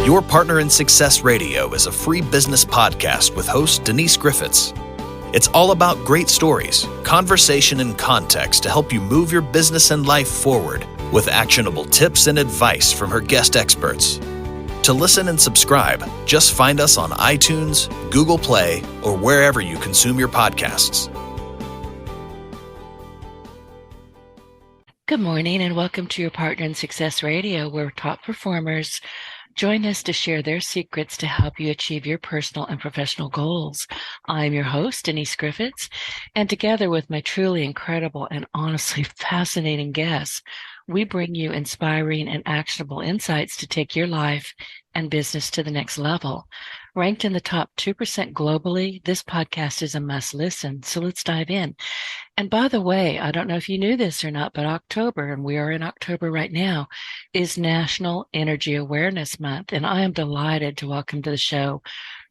Your Partner in Success Radio is a free business podcast with host Denise Griffitts. It's all about great stories, conversation, and context to help you move your business and life forward with actionable tips and advice from her guest experts. To listen and subscribe, just find us on iTunes, Google Play, or wherever you consume your podcasts. Good morning and welcome to Your Partner in Success Radio, where top performers join us to share their secrets to help you achieve your personal and professional goals. I'm your host, Denise Griffitts, and together with my truly incredible and honestly fascinating guests, we bring you inspiring and actionable insights to take your life and business to the next level. Ranked in the top 2% globally, this podcast is a must listen. So let's dive in. And by the way, I don't know if you knew this or not, but October, and we are in October right now, is National Energy Awareness Month. And I am delighted to welcome to the show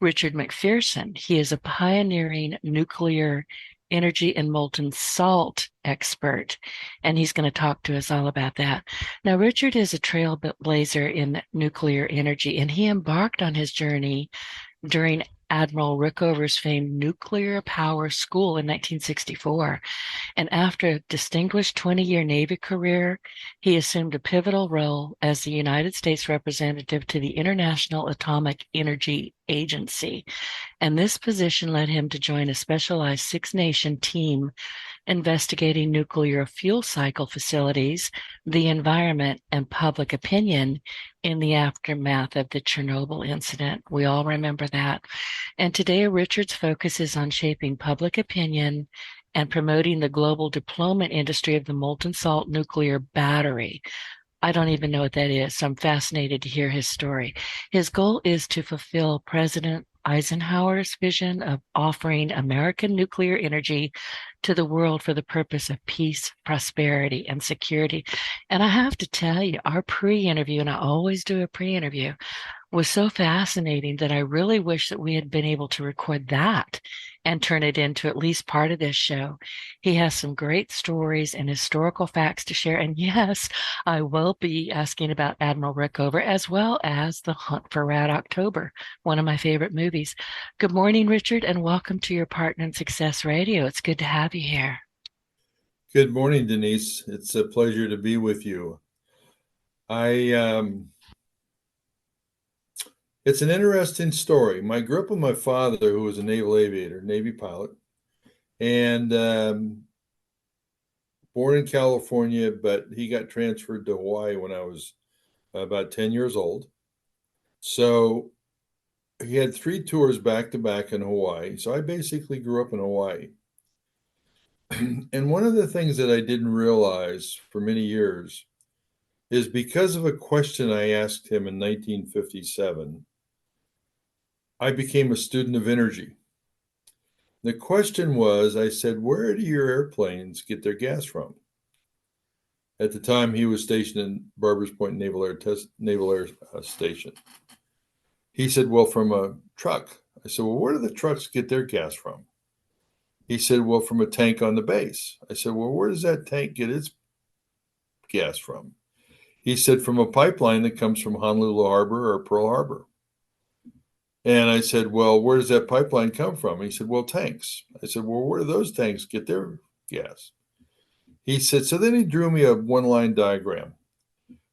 Richard McPherson. He is a pioneering nuclear energy and molten salt expert, and he's going to talk to us all about that. Now, Richard is a trailblazer in nuclear energy, and he embarked on his journey during Admiral Rickover's famed nuclear power school in 1964. And after a distinguished 20-year Navy career, he assumed a pivotal role as the United States representative to the International Atomic Energy Agency. And this position led him to join a specialized six-nation team investigating nuclear fuel cycle facilities, the environment, and public opinion in the aftermath of the Chernobyl incident. We all remember that. And today, Richard's focus is on shaping public opinion and promoting the global deployment industry of the Molten Salt Nuclear Battery. I don't even know what that is, so I'm fascinated to hear his story. His goal is to fulfill President Eisenhower's vision of offering American nuclear energy to the world for the purpose of peace, prosperity, and security. And I have to tell you, our pre-interview, and I always do a pre-interview, was so fascinating that I really wish that we had been able to record that and turn it into at least part of this show. He has some great stories and historical facts to share. And yes, I will be asking about Admiral Rickover as well as The Hunt for Red October, one of my favorite movies. Good morning, Richard, and welcome to Your Partner in Success Radio. It's good to have you here. Good morning, Denise. It's a pleasure to be with you. It's an interesting story. I grew up with my father, who was a naval aviator, Navy pilot, and born in California, but he got transferred to Hawaii when I was about 10 years old. So he had 3 tours back to back in Hawaii. So I basically grew up in Hawaii. And one of the things that I didn't realize for many years is because of a question I asked him in 1957, I became a student of energy. The question was, I said, where do your airplanes get their gas from? At the time, he was stationed in Barbers Point Naval Air Station. He said, well, from a truck. I said, well, where do the trucks get their gas from? He said, well, from a tank on the base. I said, well, where does that tank get its gas from? He said, from a pipeline that comes from Honolulu Harbor or Pearl Harbor. And I said, well, where does that pipeline come from? He said, well, tanks. I said, well, where do those tanks get their gas? He said, so then he drew me a one-line diagram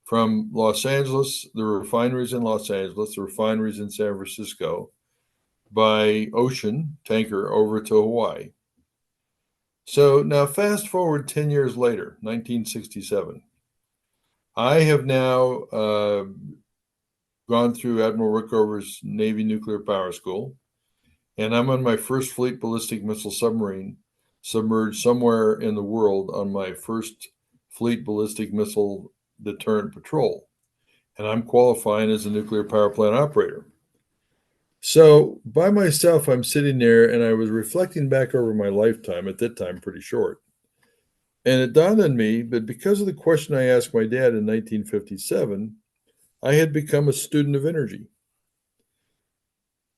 from Los Angeles, the refineries in Los Angeles, the refineries in San Francisco, by ocean tanker over to Hawaii. So now fast forward 10 years later, 1967. I have now gone through Admiral Rickover's Navy Nuclear Power School, and I'm on my first fleet ballistic missile submarine submerged somewhere in the world on my first fleet ballistic missile deterrent patrol. And I'm qualifying as a nuclear power plant operator. So by myself, I'm sitting there and I was reflecting back over my lifetime, at that time pretty short. And it dawned on me that because of the question I asked my dad in 1957, I had become a student of energy.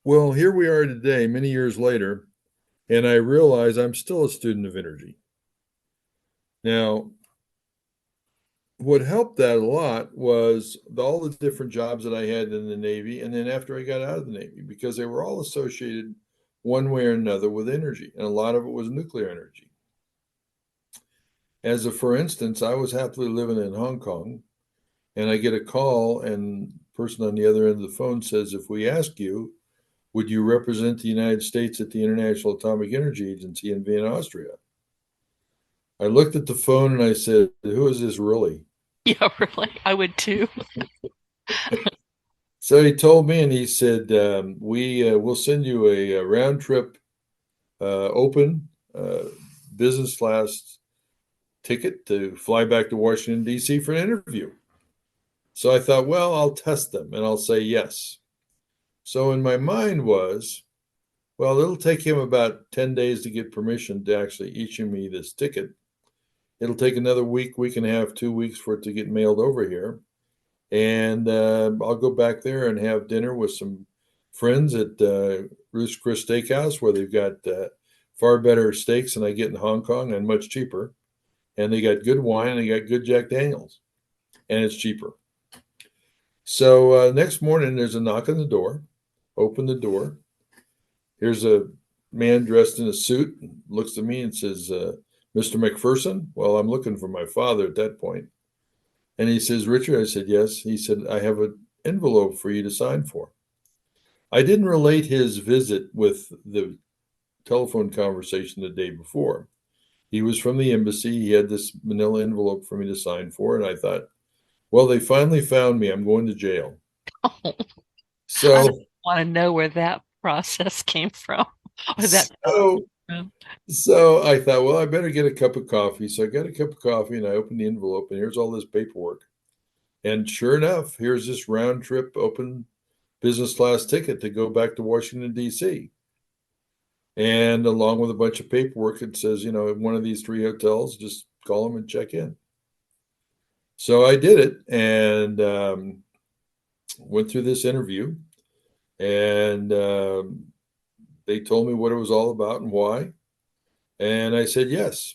Well, here we are today, many years later, and I realize I'm still a student of energy. Now, what helped that a lot was all the different jobs that I had in the Navy, and then after I got out of the Navy, because they were all associated one way or another with energy, and a lot of it was nuclear energy. For instance, I was happily living in Hong Kong, and I get a call, and the person on the other end of the phone says, "If we ask you, would you represent the United States at the International Atomic Energy Agency in Vienna, Austria?" I looked at the phone and I said, "Who is this really?" Yeah, really. I would too. So he told me, and he said, we'll send you a round trip, open, business class ticket to fly back to Washington, D.C. for an interview." So I thought, well, I'll test them and I'll say yes. So in my mind was, well, it'll take him about 10 days to get permission to actually issue me this ticket. It'll take another week, week and a half, 2 weeks for it to get mailed over here. And I'll go back there and have dinner with some friends at Ruth's Chris Steakhouse, where they've got far better steaks than I get in Hong Kong and much cheaper. And they got good wine and they got good Jack Daniels, and it's cheaper. So next morning, there's a knock on the door. Open the door. Here's a man dressed in a suit, looks at me and says, "Mr. McPherson?" Well, I'm looking for my father at that point. And he says, "Richard?" I said, "Yes." He said, "I have an envelope for you to sign for." I didn't relate his visit with the telephone conversation the day before. He was from the embassy. He had this manila envelope for me to sign for. And I thought, well, they finally found me. I'm going to jail. Oh, I So, don't want to know where that process came from. Or that so, from. so I thought, well, I better get a cup of coffee. So I got a cup of coffee and I opened the envelope, and here's all this paperwork. And sure enough, here's this round trip open business class ticket to go back to Washington, D.C. And along with a bunch of paperwork, it says, one of these three hotels, just call them and check in. So I did it and went through this interview, and they told me what it was all about and why. And I said yes.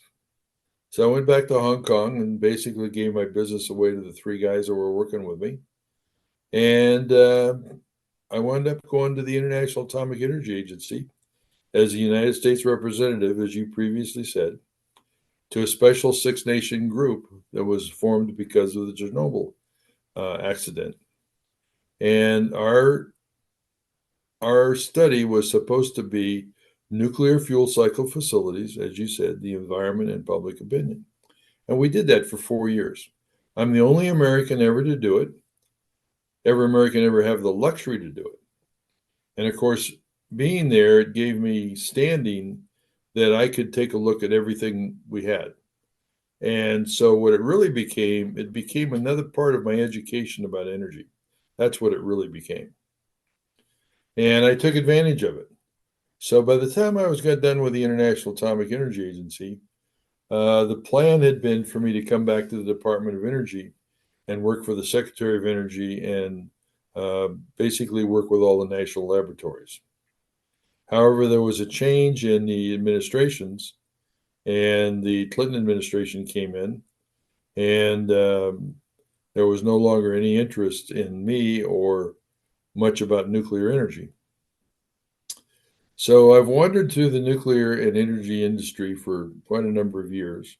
So I went back to Hong Kong and basically gave my business away to the three guys that were working with me. And I wound up going to the International Atomic Energy Agency as a United States representative, as you previously said, to a special six-nation group that was formed because of the Chernobyl accident. And our study was supposed to be nuclear fuel cycle facilities, as you said, the environment and public opinion. And we did that for 4 years. I'm the only American ever to do it. Every American ever have the luxury to do it. And of course, being there, it gave me standing that I could take a look at everything we had. And so what it became another part of my education about energy. That's what it really became. And I took advantage of it. So by the time I was got done with the International Atomic Energy Agency, the plan had been for me to come back to the Department of Energy and work for the Secretary of Energy and basically work with all the national laboratories. However, there was a change in the administrations, and the Clinton administration came in, and there was no longer any interest in me or much about nuclear energy. So I've wandered through the nuclear and energy industry for quite a number of years,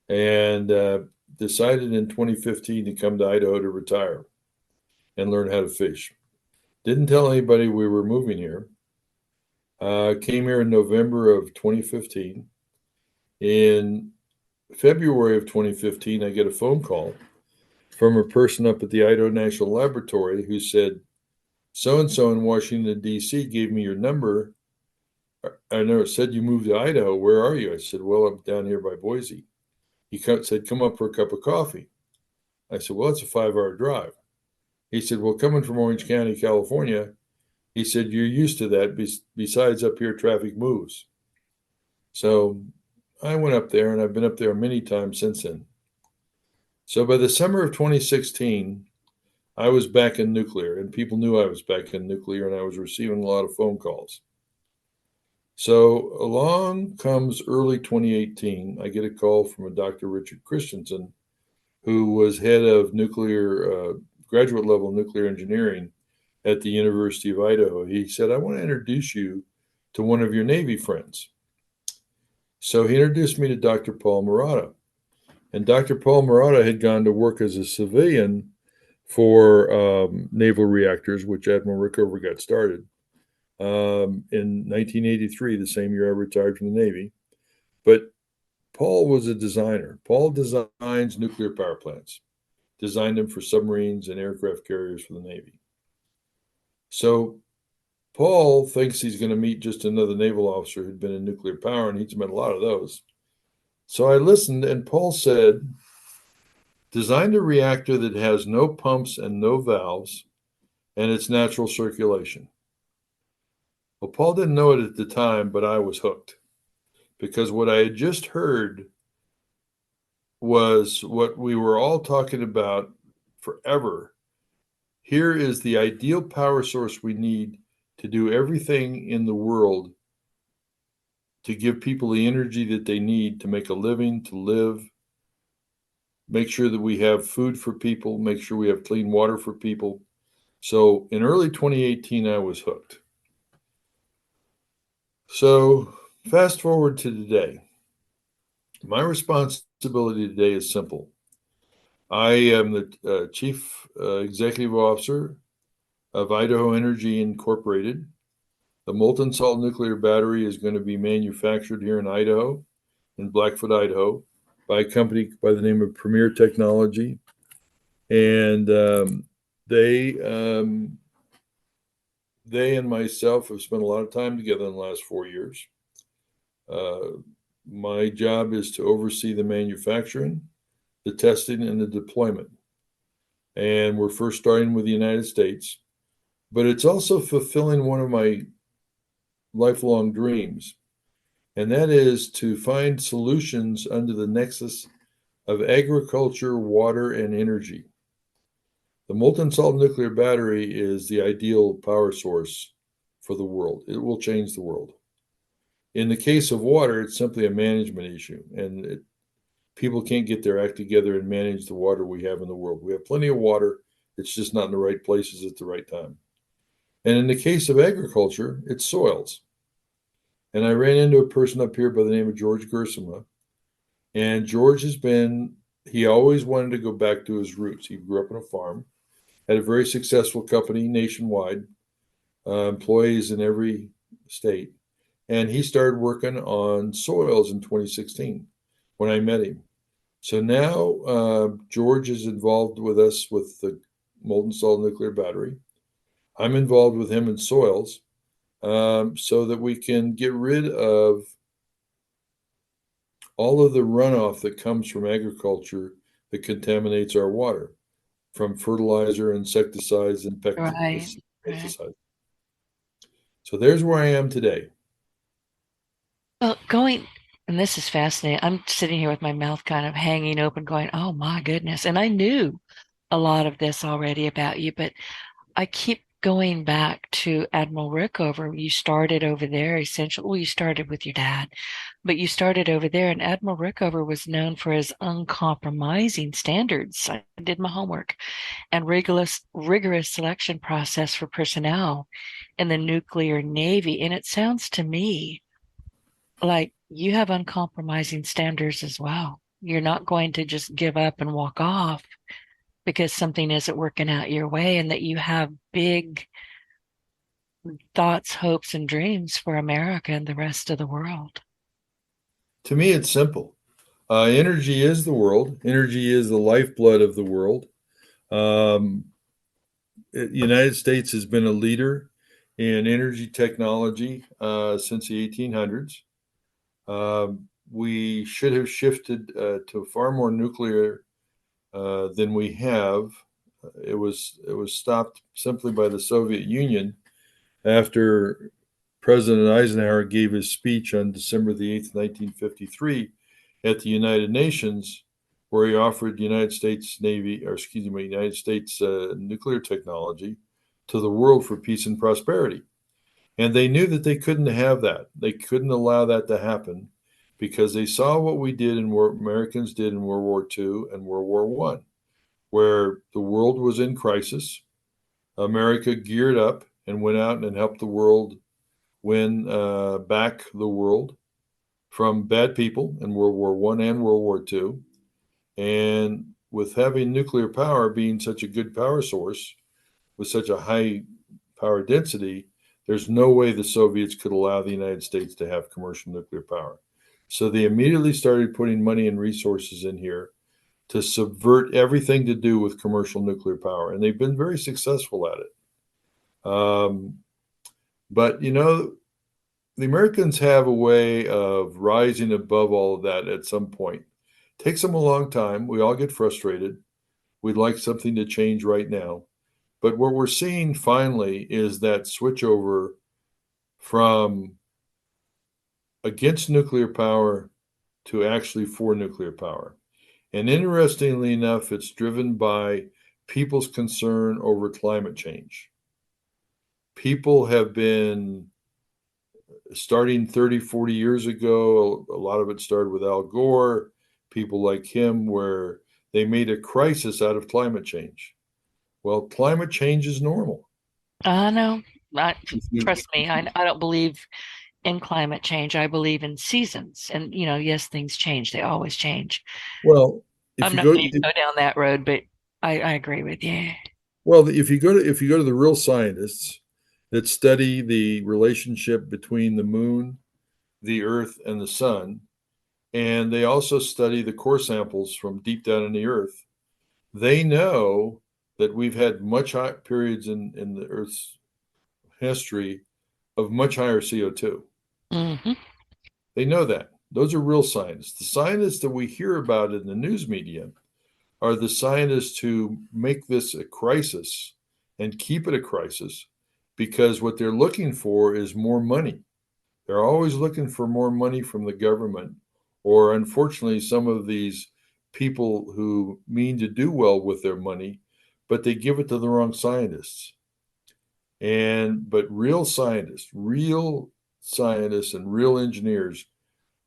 and decided in 2015 to come to Idaho to retire and learn how to fish. Didn't tell anybody we were moving here. Came here in November of 2015. In February of 2015, I get a phone call from a person up at the Idaho National Laboratory who said, "So-and-so in Washington, D.C. gave me your number. I know it said you moved to Idaho. Where are you?" I said, "Well, I'm down here by Boise." He said, "Come up for a cup of coffee." I said, "Well, it's a 5-hour drive." He said, "Well, coming from Orange County, California," he said, "you're used to that. Besides, up here, traffic moves." So I went up there, and I've been up there many times since then. So by the summer of 2016, I was back in nuclear, and people knew I was back in nuclear, and I was receiving a lot of phone calls. So along comes early 2018. I get a call from a Dr. Richard Christensen, who was head of graduate level nuclear engineering at the University of Idaho. He said, I want to introduce you to one of your Navy friends. So he introduced me to Dr. Paul Marotta. And Dr. Paul Marotta had gone to work as a civilian for naval reactors, which Admiral Rickover got started in 1983, the same year I retired from the Navy. But Paul was a designer. Paul designs nuclear power plants, designed them for submarines and aircraft carriers for the Navy. So Paul thinks he's going to meet just another naval officer who'd been in nuclear power, and he's met a lot of those. So I listened, and Paul said, designed a reactor that has no pumps and no valves, and it's natural circulation. Well, Paul didn't know it at the time, but I was hooked, because what I had just heard was what we were all talking about forever. Here is the ideal power source we need to do everything in the world to give people the energy that they need to make a living, to live, make sure that we have food for people, make sure we have clean water for people. So in early 2018, I was hooked. So fast forward to today. My responsibility today is simple. I am the Chief Executive Officer of Idaho Energy Incorporated. The Molten Salt Nuclear Battery is going to be manufactured here in Idaho, in Blackfoot, Idaho, by a company by the name of Premier Technology. And they and myself have spent a lot of time together in the last 4 years. My job is to oversee the manufacturing, the testing, and the deployment. And we're first starting with the United States, but it's also fulfilling one of my lifelong dreams, and that is to find solutions under the nexus of agriculture, water, and energy. The molten salt nuclear battery is the ideal power source for the world. It will change the world. In the case of water, it's simply a management issue, and people can't get their act together and manage the water we have in the world. We have plenty of water. It's just not in the right places at the right time. And in the case of agriculture, it's soils. And I ran into a person up here by the name of George Gersima. And George he always wanted to go back to his roots. He grew up on a farm, had a very successful company nationwide, employees in every state. And he started working on soils in 2016 when I met him. So now George is involved with us with the molten salt nuclear battery. I'm involved with him in soils so that we can get rid of all of the runoff that comes from agriculture that contaminates our water, from fertilizer, insecticides, and pesticides. Right. So there's where I am today. Well, and this is fascinating. I'm sitting here with my mouth kind of hanging open, going, oh my goodness. And I knew a lot of this already about you, but I keep going back to Admiral Rickover. You started over there, essentially. Well, you started with your dad, but you started over there, and Admiral Rickover was known for his uncompromising standards. I did my homework, and rigorous selection process for personnel in the nuclear Navy. And it sounds to me like you have uncompromising standards as well. You're not going to just give up and walk off because something isn't working out your way, and that you have big thoughts, hopes, and dreams for America and the rest of the world. To me, it's simple. Energy is the world. Energy is the lifeblood of the world. The United States has been a leader in energy technology since the 1800s. We should have shifted to far more nuclear than we have. It was stopped simply by the Soviet Union after President Eisenhower gave his speech on December the 8th, 1953, at the United Nations, where he offered the United States nuclear technology to the world for peace and prosperity. And they knew that they couldn't have that. They couldn't allow that to happen because they saw what we did and what Americans did in World War II and World War One, where the world was in crisis. America geared up and went out and helped the world win back the world from bad people in World War One and World War Two. And with having nuclear power being such a good power source with such a high power density, there's no way the Soviets could allow the United States to have commercial nuclear power. So they immediately started putting money and resources in here to subvert everything to do with commercial nuclear power. And they've been very successful at it. But, you know, the Americans have a way of rising above all of that at some point. It takes them a long time. We all get frustrated. We'd like something to change right now. But what we're seeing finally is that switchover from against nuclear power to actually for nuclear power. And interestingly enough, it's driven by people's concern over climate change. People have been starting 30, 40 years ago, a lot of it started with Al Gore, people like him, where they made a crisis out of climate change. Well, climate change is normal. I know. Trust me, I don't believe in climate change. I believe in seasons. And, yes, things change. They always change. Well, I'm not going to go down that road, but I agree with you. Well, if you go to the real scientists that study the relationship between the moon, the earth, and the sun, and they also study the core samples from deep down in the earth, they know that we've had much high periods in the Earth's history of much higher CO2. Mm-hmm. They know that. Those are real scientists. The scientists that we hear about in the news media are the scientists who make this a crisis and keep it a crisis because what they're looking for is more money. They're always looking for more money from the government, or unfortunately, some of these people who mean to do well with their money, but they give it to the wrong scientists. But real scientists and real engineers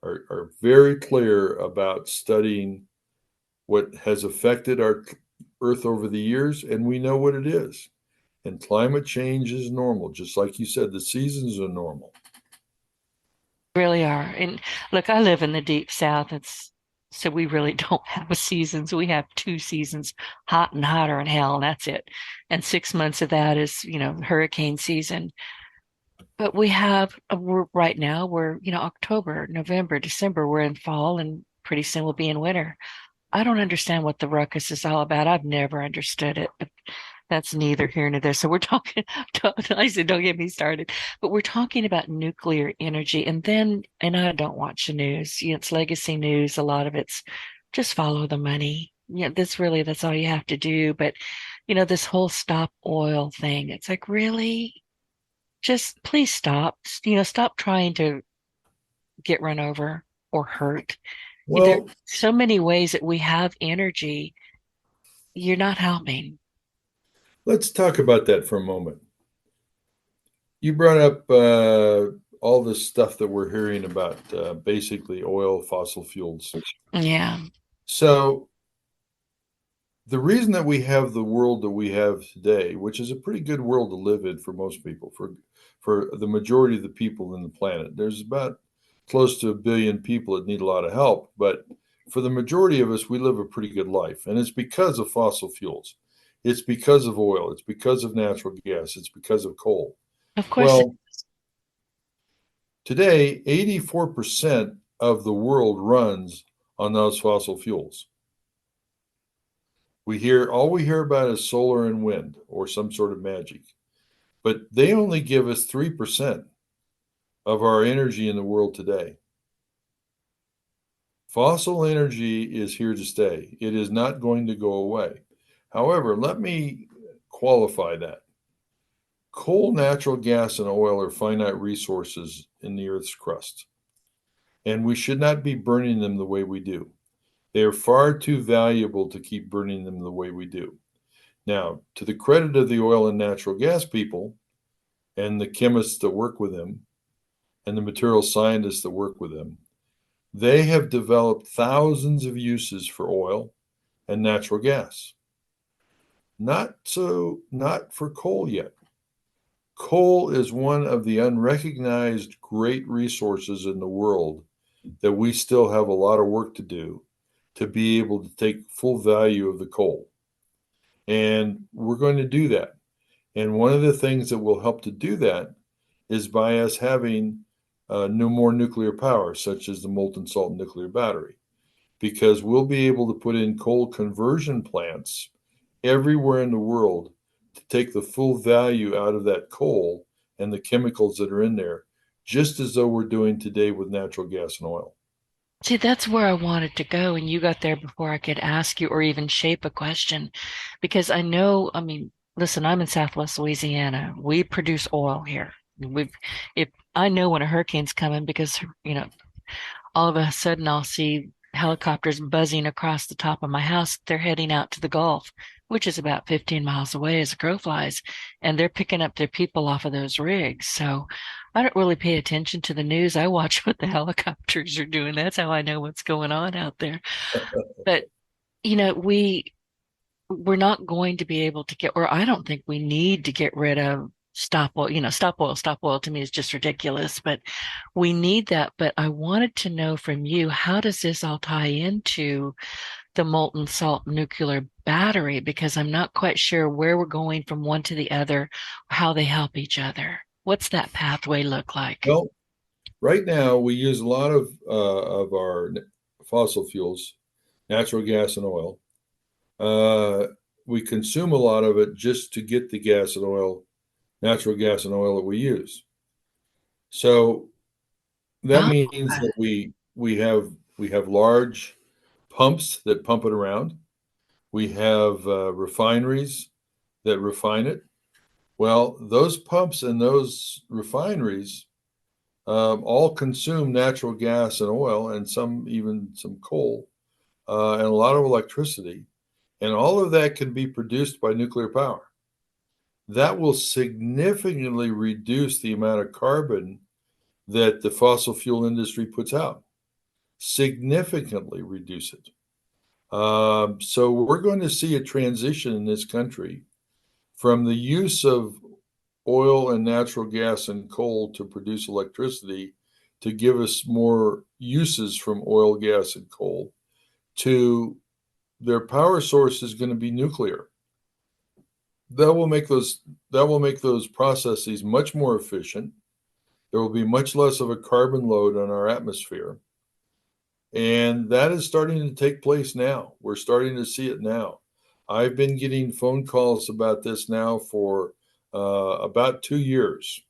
are very clear about studying what has affected our Earth over the years, and we know what it is. And climate change is normal. Just like you said, the seasons are normal. Really are. And look, I live in the deep South. So we really don't have seasons. We have 2 seasons, hot and hotter and hell, and that's it. And 6 months of that is, hurricane season. But right now, we're, October, November, December, we're in fall, and pretty soon we'll be in winter. I don't understand what the ruckus is all about. I've never understood it, but that's neither here nor there. So we're talking, I said, don't get me started, but we're talking about nuclear energy. And I don't watch the news. It's legacy news. A lot of it's just follow the money. That's all you have to do. But, this whole stop oil thing, it's like, really? Just please stop. Stop trying to get run over or hurt. There are Well, so many ways that we have energy. You're not helping. let's talk about that for a moment. You brought up all this stuff that we're hearing about, basically oil, fossil fuels. Yeah. So the reason that we have the world that we have today, which is a pretty good world to live in for most people, for the majority of the people in the planet, there's about close to 1 billion people that need a lot of help. But for the majority of us, we live a pretty good life. And it's because of fossil fuels. It's because of oil. It's because of natural gas. It's because of coal. Of course. Well, today, 84% of the world runs on those fossil fuels. All we hear about is solar and wind or some sort of magic, but they only give us 3% of our energy in the world today. Fossil energy is here to stay. It is not going to go away. However, let me qualify that. Coal, natural gas, and oil are finite resources in the Earth's crust, and we should not be burning them the way we do. They are far too valuable to keep burning them the way we do. Now, to the credit of the oil and natural gas people and the chemists that work with them and the material scientists that work with them, They have developed thousands of uses for oil and natural gas. Not for coal yet. Coal is one of the unrecognized great resources in the world that we still have a lot of work to do to be able to take full value of the coal. And we're going to do that. And one of the things that will help to do that is by us having no more nuclear power, such as the Molten Salt Nuclear Battery, because we'll be able to put in coal conversion plants everywhere in the world to take the full value out of that coal and the chemicals that are in there, just as though we're doing today with natural gas and oil. See, that's where I wanted to go, and you got there before I could ask you or even shape a question. Because I know, I mean, listen, I'm in Southwest Louisiana. We produce oil here. If I know when a hurricane's coming because, all of a sudden I'll see helicopters buzzing across the top of my house. They're heading out to the Gulf, which is about 15 miles away as a crow flies, and they're picking up their people off of those rigs. So I don't really pay attention to the news. I watch what the helicopters are doing. That's how I know what's going on out there. But we're not going to be able to get, or I don't think we need to get rid of stop oil. Stop oil to me is just ridiculous, but we need that. But I wanted to know from you, how does this all tie into the molten salt nuclear battery? Because I'm not quite sure where we're going from one to the other, how they help each other. What's that pathway look like? Well, right now we use a lot of our fossil fuels, natural gas and oil. We consume a lot of it just to get the gas and oil, natural gas and oil that we use. So that means that we have large pumps that pump it around. We have refineries that refine it. Well, those pumps and those refineries all consume natural gas and oil, and even some coal, and a lot of electricity. And all of that can be produced by nuclear power. That will significantly reduce the amount of carbon that the fossil fuel industry puts out. Significantly reduce it. So we're going to see a transition in this country from the use of oil and natural gas and coal to produce electricity to give us more uses from oil, gas, and coal, to their power source is going to be nuclear. That will make those processes much more efficient. There will be much less of a carbon load on our atmosphere. And that is starting to take place now. We're starting to see it now. I've been getting phone calls about this now for about 2 years,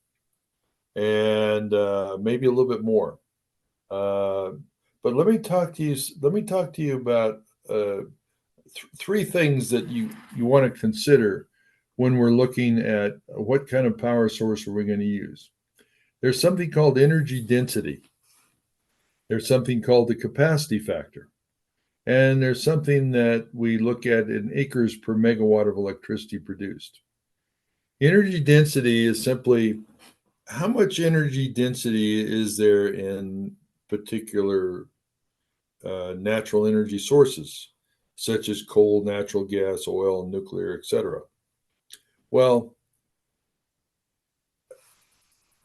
and maybe a little bit more. But let me talk to you about three things that you want to consider when we're looking at what kind of power source are we going to use. There's something called energy density. There's something called the capacity factor. And there's something that we look at in acres per megawatt of electricity produced. Energy density is simply how much energy density is there in particular natural energy sources, such as coal, natural gas, oil, nuclear, etc. Well,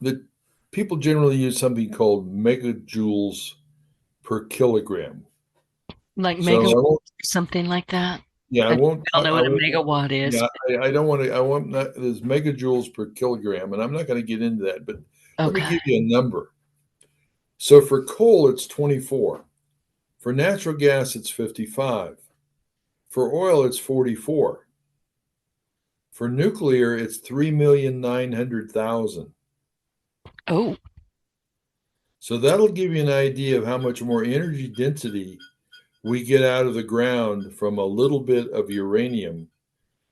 the people generally use something called megajoules per kilogram. Like megawatt, something like that? Yeah, I won't. I don't know what a megawatt is. Yeah, I don't want to. I won't. There's megajoules per kilogram, and I'm not going to get into that. But let me give you a number. So for coal, it's 24. For natural gas, it's 55. For oil, it's 44. For nuclear, it's 3,900,000. Oh. So that'll give you an idea of how much more energy density we get out of the ground from a little bit of uranium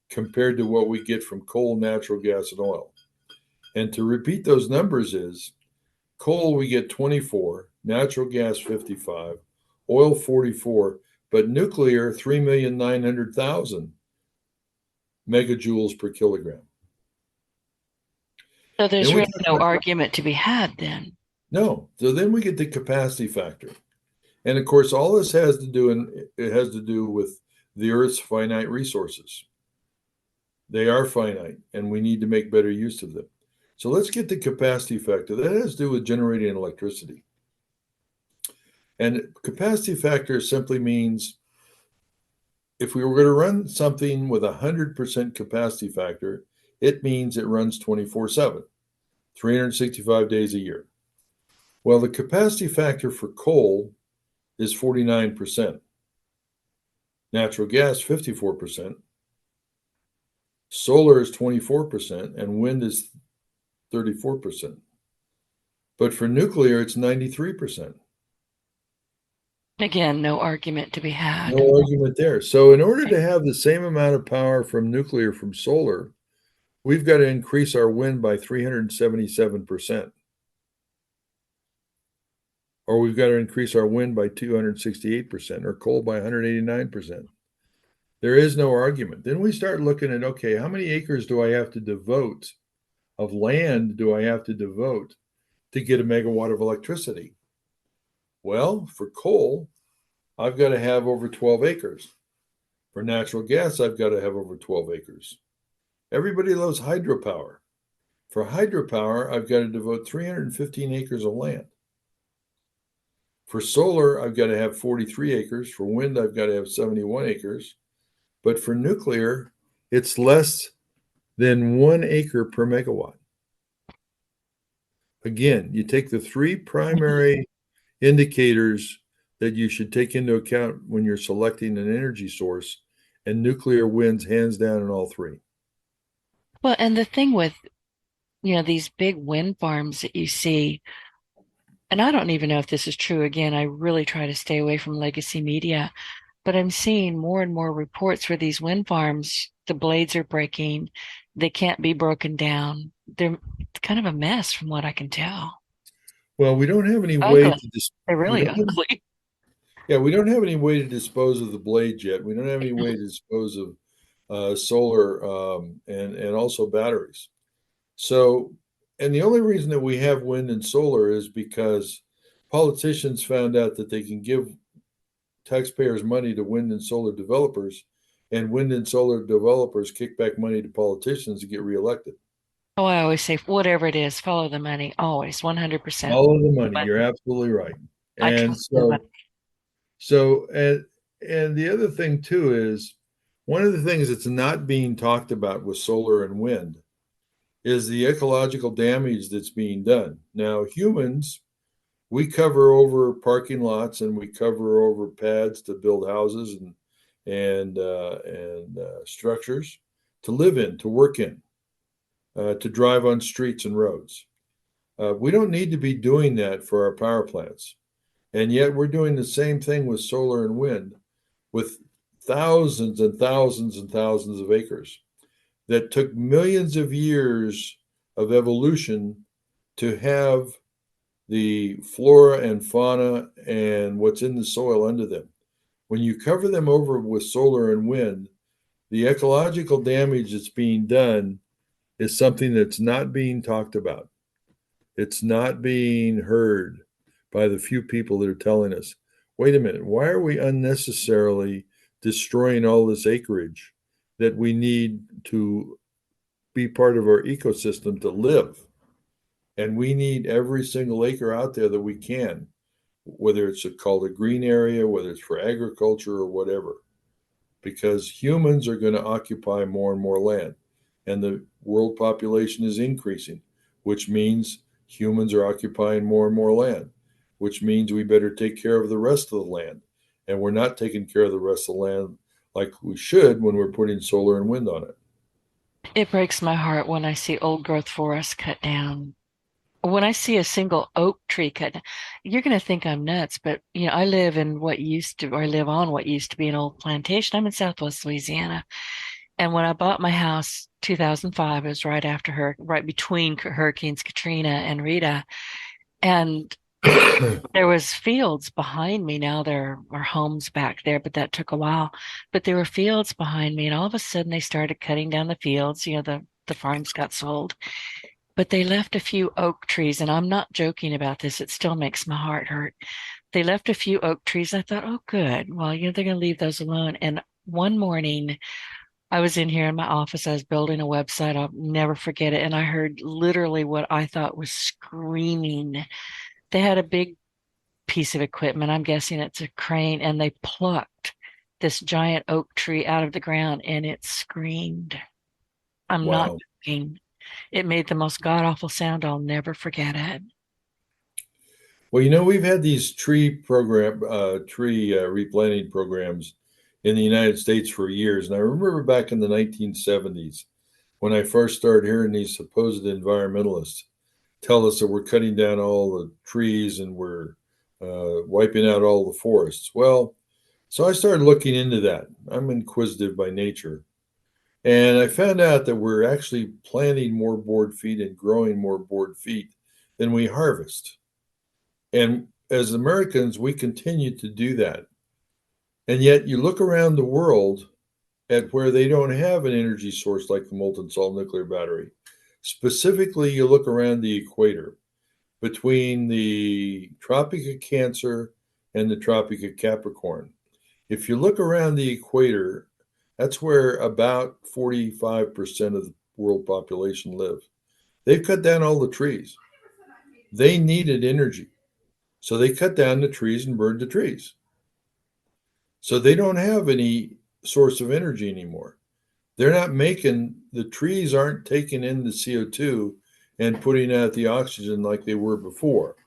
compared to what we get from coal, natural gas, and oil. And to repeat those numbers is coal, we get 24, natural gas, 55, oil, 44, but nuclear, 3,900,000 megajoules per kilogram. So there's really no argument to be had then. No. So then we get the capacity factor. And of course, all this has to do, and it has to do with the Earth's finite resources. They are finite, and we need to make better use of them. So let's get the capacity factor. That has to do with generating electricity. And capacity factor simply means if we were going to run something with 100% capacity factor, it means it runs 24/7, 365 days a year. Well, the capacity factor for coal is 49%, natural gas 54%, solar is 24%, and wind is 34%. But for nuclear, it's 93%. Again, no argument to be had. No argument there. So in order to have the same amount of power from nuclear from solar, we've got to increase our wind by 377%. Or we've got to increase our wind by 268%, or coal by 189%. There is no argument. Then we start looking at, okay, how many acres do I have to devote of land do I have to devote to get a megawatt of electricity? Well, for coal, I've got to have over 12 acres. For natural gas, I've got to have over 12 acres. Everybody loves hydropower. For hydropower, I've got to devote 315 acres of land. For solar, I've got to have 43 acres. For wind, I've got to have 71 acres. But for nuclear, it's less than 1 acre per megawatt. Again, you take the three primary indicators that you should take into account when you're selecting an energy source, and nuclear wins hands down in all three. Well, and the thing with, these big wind farms that you see, and I don't even know if this is true. Again, I really try to stay away from legacy media, but I'm seeing more and more reports where these wind farms, the blades are breaking. They can't be broken down. They're kind of a mess from what I can tell. Well, we don't have any way Ugly. They're really ugly. We don't have any way to dispose of the blades yet. We don't have any way to dispose of solar and also batteries. So, and the only reason that we have wind and solar is because politicians found out that they can give taxpayers money to wind and solar developers, and wind and solar developers kick back money to politicians to get reelected. Oh, I always say, whatever it is, follow the money. Always, 100%. Follow the money. You're absolutely right. And and the other thing too is one of the things that's not being talked about with solar and wind is the ecological damage that's being done. Now, humans, we cover over parking lots and we cover over pads to build houses and structures to live in, to work in, to drive on streets and roads. We don't need to be doing that for our power plants. And yet we're doing the same thing with solar and wind with thousands and thousands and thousands of acres that took millions of years of evolution to have the flora and fauna and what's in the soil under them. When you cover them over with solar and wind, the ecological damage that's being done is something that's not being talked about. It's not being heard by the few people that are telling us, wait a minute, why are we unnecessarily destroying all this acreage that we need to be part of our ecosystem to live? And we need every single acre out there that we can, whether it's called a green area, whether it's for agriculture or whatever, because humans are going to occupy more and more land. And the world population is increasing, which means humans are occupying more and more land, which means we better take care of the rest of the land. And we're not taking care of the rest of the land like we should when we're putting solar and wind on it. It breaks my heart when I see old growth forests cut down. When I see a single oak tree cut down, you're going to think I'm nuts, but I live on what used to be an old plantation. I'm in Southwest Louisiana. And when I bought my house 2005, it was right between Hurricanes Katrina and Rita. And there was fields behind me. Now there are homes back there, but that took a while. But there were fields behind me, and all of a sudden they started cutting down the fields. The farms got sold, but they left a few oak trees, and I'm not joking about this. It still makes my heart hurt. They left a few oak trees. I thought, oh, good. Well, they're going to leave those alone. And one morning, I was in here in my office. I was building a website. I'll never forget it. And I heard literally what I thought was screaming. They had a big piece of equipment. I'm guessing it's a crane, and they plucked this giant oak tree out of the ground, and it screamed. I'm not Wow. joking. It made the most god-awful sound. I'll never forget it. Well, we've had these tree replanting programs in the United States for years. And I remember back in the 1970s when I first started hearing these supposed environmentalists tell us that we're cutting down all the trees and we're wiping out all the forests. Well, so I started looking into that. I'm inquisitive by nature. And I found out that we're actually planting more board feet and growing more board feet than we harvest. And as Americans, we continue to do that. And yet you look around the world at where they don't have an energy source like the molten salt nuclear battery. Specifically, you look around the equator between the Tropic of Cancer and the Tropic of Capricorn. If you look around the equator, that's where about 45% of the world population live. They've cut down all the trees. They needed energy. So they cut down the trees and burned the trees. So they don't have any source of energy anymore. They're not the trees aren't taking in the CO2 and putting out the oxygen like they were before.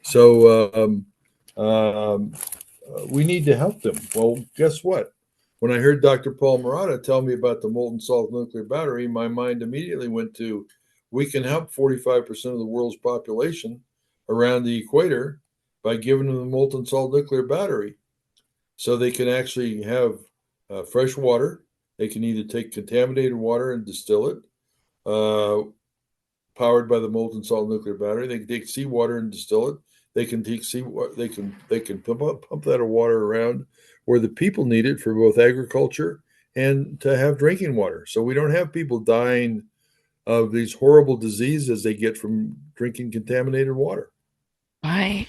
So we need to help them. Well, guess what? When I heard Dr. Paul Marotta tell me about the molten salt nuclear battery, my mind immediately went to, we can help 45% of the world's population around the equator by giving them the molten salt nuclear battery so they can actually have fresh water. They can either take contaminated water and distill it, powered by the molten salt nuclear battery. They can take seawater and distill it. They can take they can pump that water around where the people need it for both agriculture and to have drinking water. So we don't have people dying of these horrible diseases they get from drinking contaminated water. Right.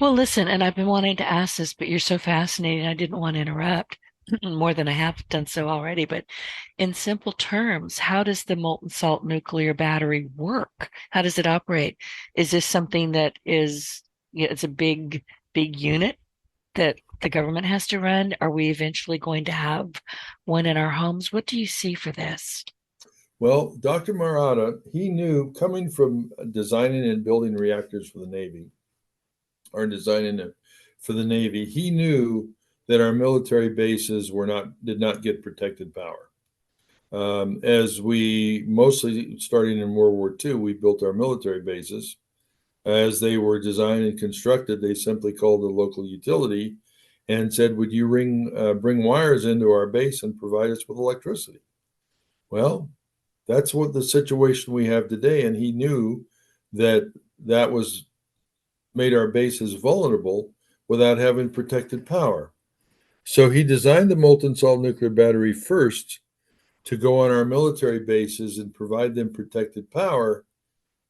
Well, listen, and I've been wanting to ask this, but you're so fascinating. I didn't want to interrupt more than I have done so already. But in simple terms, how does the molten salt nuclear battery work? How does it operate? Is this something that is, it's a big unit that the government has to run? Are we eventually going to have one in our homes? What do you see for this? Well, Dr. Marotta, he knew coming from designing and building reactors for the Navy, or designing it for the Navy, he knew that our military bases did not get protected power. As we mostly starting in World War II, we built our military bases. As they were designed and constructed, they simply called the local utility and said, would you bring wires into our base and provide us with electricity? Well, that's what the situation we have today. And he knew that was made our bases vulnerable without having protected power. So he designed the molten salt nuclear battery first to go on our military bases and provide them protected power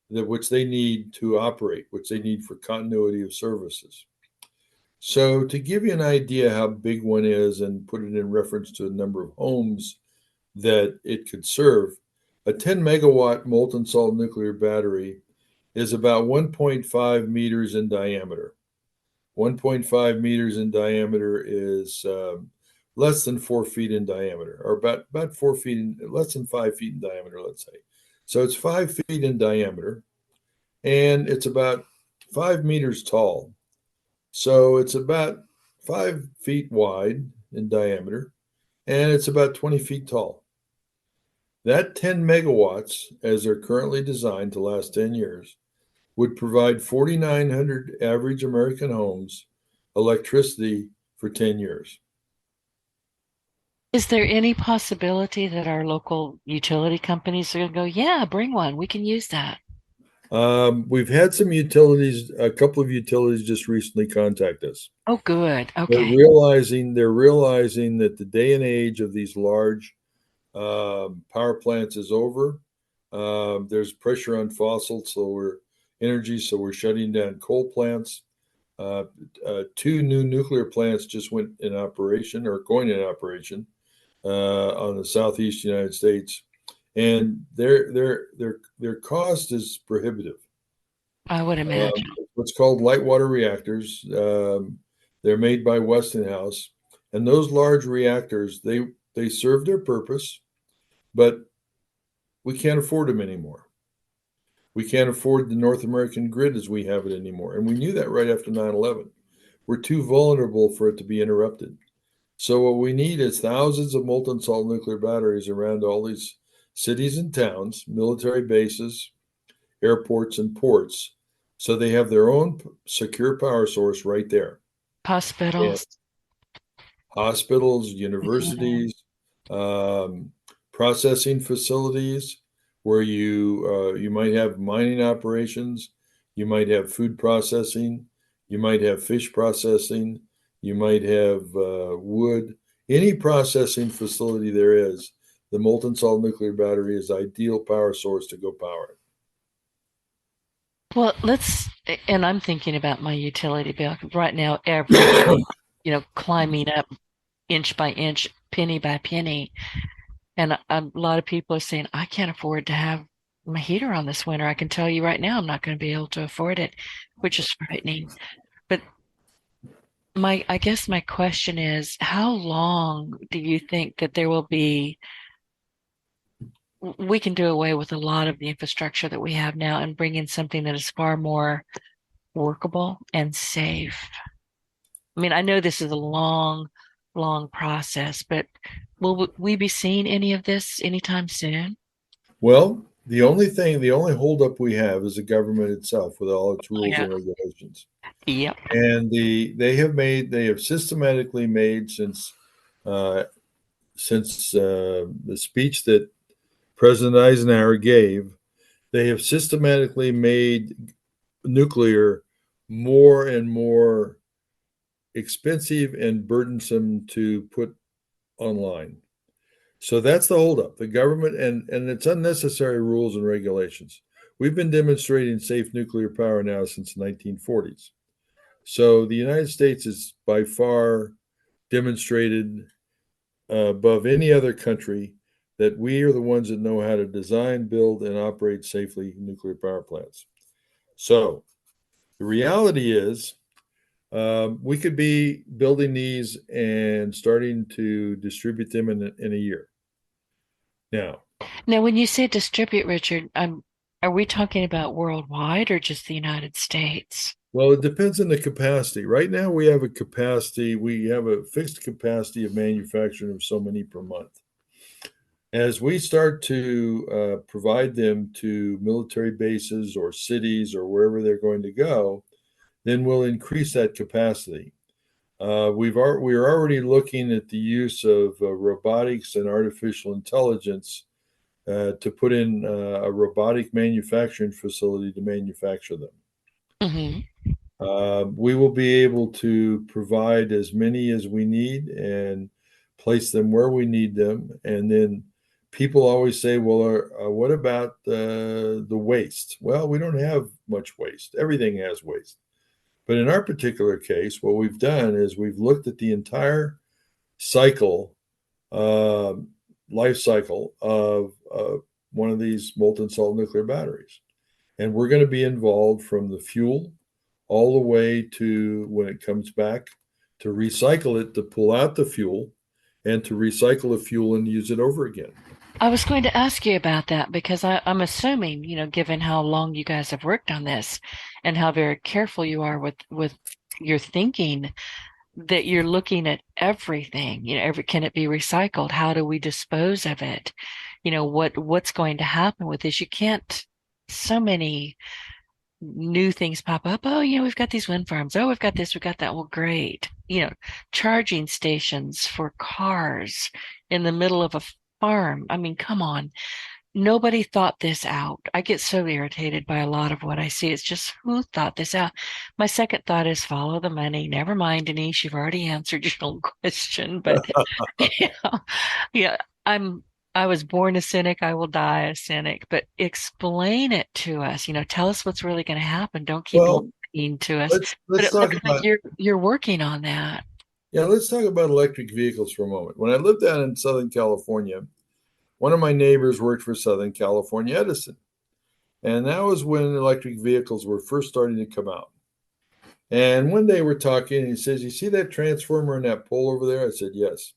which they need to operate, which they need for continuity of services. So to give you an idea how big one is and put it in reference to a number of homes that it could serve, a 10 megawatt molten salt nuclear battery is about 1.5 meters in diameter. 1.5 meters in diameter is less than 4 feet in diameter, or about 4 feet, less than 5 feet in diameter, let's say. So it's 5 feet in diameter, and it's about 5 meters tall. So it's about 5 feet wide in diameter, and it's about 20 feet tall. That 10 megawatts, as they're currently designed to last 10 years, would provide 4,900 average American homes electricity for 10 years. Is there any possibility that our local utility companies are going to go, yeah, bring one, we can use that? We've had some utilities, a couple of utilities just recently contact us. Oh, good. Okay. They're realizing that the day and age of these large power plants is over. There's pressure on fossil energy, so we're shutting down coal plants. two new nuclear plants just went in operation or going in operation on the southeast United States, and their cost is prohibitive. I would imagine. What's called light water reactors. They're made by Westinghouse, and those large reactors they serve their purpose, but we can't afford them anymore. We can't afford the North American grid as we have it anymore, and we knew that right after 9/11. We're too vulnerable for it to be interrupted. So what we need is thousands of molten salt nuclear batteries around all these cities and towns, military bases, airports, and ports, so they have their own secure power source right there. And Hospitals. hospitals, Mhm. universities, processing facilities where you might have mining operations, you might have food processing, you might have fish processing, you might have wood. Any processing facility there is, the molten salt nuclear battery is ideal power source to go power Well, and I'm thinking about my utility bill right now, every, it. climbing up inch by inch, penny by penny. And a lot of people are saying, I can't afford to have my heater on this winter. I can tell you right now, I'm not going to be able to afford it, which is frightening. But I guess my question is, how long do you think that there will be, we can do away with a lot of the infrastructure that we have now and bring in something that is far more workable and safe? I mean, I know this is a long, long process, but will we be seeing any of this anytime soon? Well, the only holdup we have is the government itself with all its rules Yeah. and regulations. Yep. And they have systematically made uh, since the speech that President Eisenhower gave, they have systematically made nuclear more and more expensive and burdensome to put online. So that's the holdup. The government and it's unnecessary rules and regulations. We've been demonstrating safe nuclear power now since the 1940s. So the United States is by far demonstrated above any other country that we are the ones that know how to design, build, and operate safely nuclear power plants. So the reality is, we could be building these and starting to distribute them in a year. Now, Now, when you say distribute, Richard, are we talking about worldwide or just the United States? well, it depends on the capacity. Right now, we have a fixed capacity of manufacturing of so many per month. As we start to provide them to military bases or cities or wherever they're going to go, then we'll increase that capacity. We are already looking at the use of robotics and artificial intelligence to put in a robotic manufacturing facility to manufacture them. Hmm. We will be able to provide as many as we need and place them where we need them. And then people always say, well, what about the waste? Well, we don't have much waste. Everything has waste. But in our particular case, what we've done is we've looked at the entire cycle, uh, life cycle of one of these molten salt nuclear batteries. And we're going to be involved from the fuel all the way to when it comes back to recycle it, to pull out the fuel and to recycle the fuel and use it over again. I was going to ask you about that because I'm assuming, given how long you guys have worked on this and how very careful you are with your thinking, that you're looking at everything. Can it be recycled? How do we dispose of it? What's going to happen with this? You can't. So many new things pop up. Oh, we've got these wind farms. Oh, we've got this, we've got that. Well, great. Charging stations for cars in the middle of a farm. I mean, come on. Nobody thought this out. I get so irritated by a lot of what I see. It's just, who thought this out? My second thought is follow the money. Never mind, Denise, you've already answered your own question. But yeah, yeah, I was born a cynic. I will die a cynic. But explain it to us. Tell us what's really going to happen. Don't keep Well, lying mean to us. But let's it talk looks like about you're working on that. yeah, let's talk about electric vehicles for a moment. When I lived down in Southern California, one of my neighbors worked for Southern California Edison. And that was when electric vehicles were first starting to come out. And one day we're talking, and he says, "You see that transformer and that pole over there?" I said, "Yes."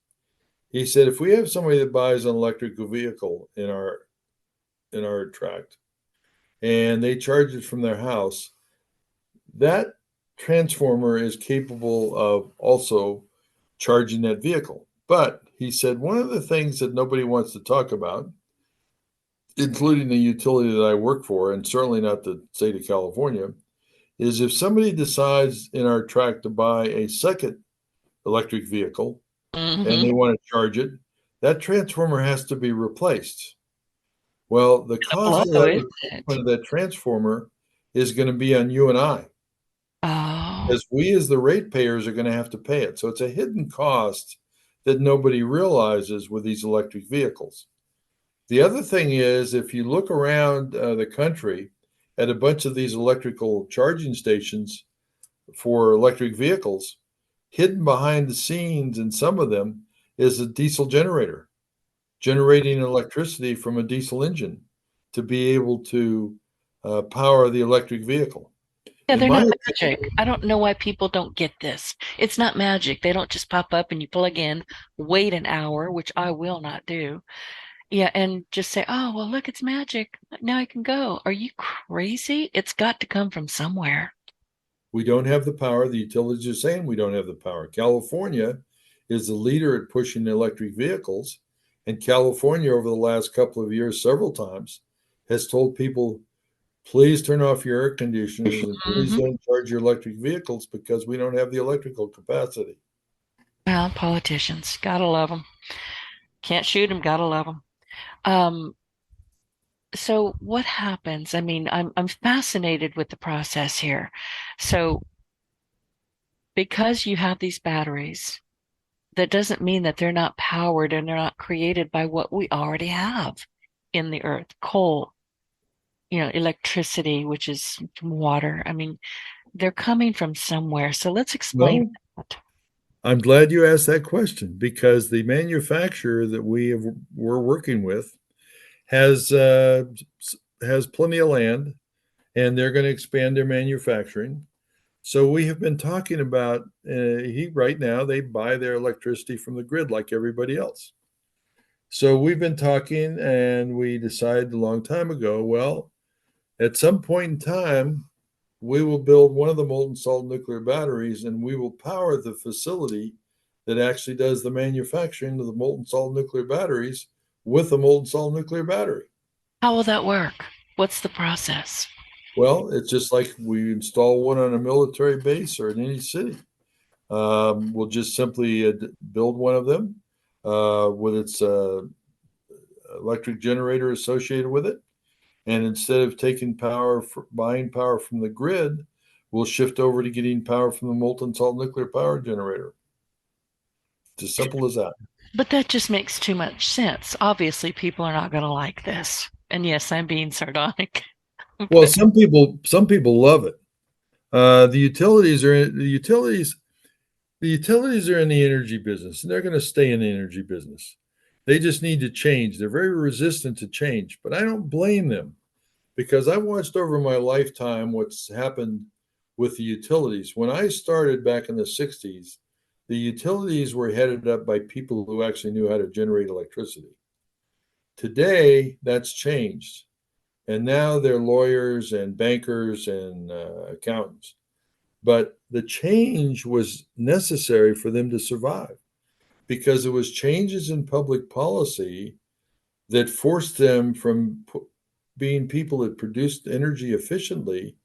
He said, "If we have somebody that buys an electric vehicle in our tract and they charge it from their house, that transformer is capable of also charging that vehicle." But he said, one of the things that nobody wants to talk about, including the utility that I work for, and certainly not the state of California, is if somebody decides in our tract to buy a second electric vehicle and Mm-hmm. they want to charge it, that transformer has to be replaced. Well, the cost of Low, that isn't replacement it? of that transformer is going to be on you and I, Oh, because we as the ratepayers are going to have to pay it. So it's a hidden cost that nobody realizes with these electric vehicles. The other thing is, if you look around the country at a bunch of these electrical charging stations for electric vehicles, hidden behind the scenes in some of them is a diesel generator generating electricity from a diesel engine to be able to power the electric vehicle. yeah, In they're my not opinion, magic. I don't know why people don't get this. It's not magic. They don't just pop up and you plug in, wait an hour, which I will not do. Yeah, and just say, oh, well, look, it's magic. Now I can go. Are you crazy? It's got to come from somewhere. we don't have the power. The utilities are saying we don't have the power. California is the leader at pushing electric vehicles. And California, over the last couple of years, several times, has told people, please turn off your air conditioners and please Hmm. don't charge your electric vehicles because we don't have the electrical capacity. Well, politicians, gotta love them. Can't shoot them, gotta love them. Um, so what happens? I mean, I'm fascinated with the process here. So because you have these batteries, that doesn't mean that they're not powered and they're not created by what we already have in the earth, coal, electricity, which is from water. I mean, they're coming from somewhere. So let's explain Well, that. I'm glad you asked that question because the manufacturer that we're working with has has plenty of land and they're going to expand their manufacturing. So we have been talking about he right now they buy their electricity from the grid like everybody else. So we've been talking and we decided a long time ago, well, at some point in time, we will build one of the molten salt nuclear batteries and we will power the facility that actually does the manufacturing of the molten salt nuclear batteries with a molten salt nuclear battery. How will that work? What's the process? Well, it's just like we install one on a military base or in any city. We'll just simply build one of them with its electric generator associated with it. And instead of buying power from the grid, we'll shift over to getting power from the molten salt nuclear power generator. It's as simple as that. But that just makes too much sense. Obviously, people are not going to like this. And yes, I'm being sardonic. Well, But some people love it. The utilities are the utilities are in the energy business, and they're going to stay in the energy business. They just need to change. They're very resistant to change, but I don't blame them because I've watched over my lifetime what's happened with the utilities. When I started back in the 60s, the utilities were headed up by people who actually knew how to generate electricity. Today, that's changed. And now they're lawyers and bankers and accountants. But the change was necessary for them to survive because it was changes in public policy that forced them from being people that produced energy efficiently